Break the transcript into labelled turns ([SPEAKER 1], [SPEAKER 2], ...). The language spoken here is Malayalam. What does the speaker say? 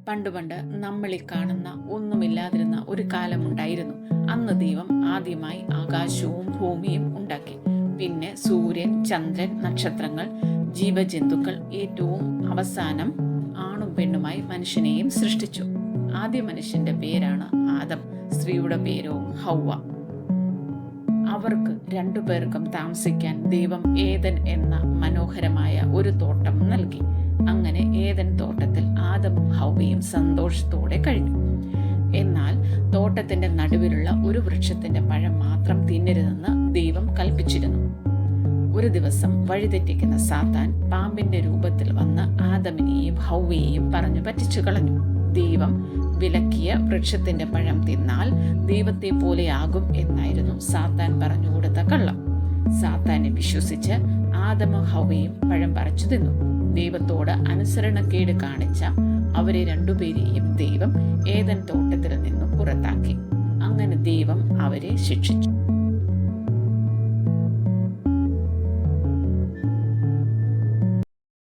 [SPEAKER 1] പണ്ട് നമ്മളിൽ കാണുന്ന ഒന്നുമില്ലാതിരുന്ന ഒരു കാലമുണ്ടായിരുന്നു. അന്ന് ദൈവം ആദ്യമായി ആകാശവും ഭൂമിയും ഉണ്ടാക്കി. പിന്നെ സൂര്യൻ, ചന്ദ്രൻ, നക്ഷത്രങ്ങൾ, ജീവജന്തുക്കൾ, ഏറ്റവും അവസാനം ആണും പെണ്ണുമായി മനുഷ്യനെയും സൃഷ്ടിച്ചു. ആദ്യ മനുഷ്യന്റെ പേരാണ് ആദം, സ്ത്രീയുടെ പേരോ ഹൗവ. അവർക്ക് രണ്ടുപേർക്കും താമസിക്കാൻ ദൈവം ഏദൻ എന്ന മനോഹരമായ ഒരു തോട്ടം നൽകി. അങ്ങനെ ഏദൻ തോട്ടത്തിൽ ആദമും ഹൗവയും സന്തോഷത്തോടെ കഴിഞ്ഞു. എന്നാൽ തോട്ടത്തിന്റെ നടുവിലുള്ള ഒരു വൃക്ഷത്തിന്റെ പഴം മാത്രം തിന്നരുതെന്ന് ദൈവം കൽപ്പിച്ചിരുന്നു. ഒരു ദിവസം വഴിതെറ്റിക്കുന്ന സാത്താൻ പാമ്പിന്റെ രൂപത്തിൽ വന്ന് ആദമിനെയും ഹൗവയെയും പറഞ്ഞു പറ്റിച്ചു കളഞ്ഞു. ദൈവം വിലക്കിയ വൃക്ഷത്തിന്റെ പഴം തിന്നാൽ ദൈവത്തെ പോലെയാകും എന്നായിരുന്നു സാത്താൻ പറഞ്ഞു കൊടുത്ത കള്ളം. സാത്താനെ വിശ്വസിച്ച് ആദമും ഹൗവയും പഴം പറിച്ചു തിന്നു. ദൈവത്തോട് അനുസരണക്കേട് കാണിച്ച അവരെ രണ്ടുപേരെയും ദൈവം ഏദൻ തോട്ടത്തിൽ നിന്നും പുറത്താക്കി. അങ്ങനെ ദൈവം അവരെ ശിക്ഷിച്ചു.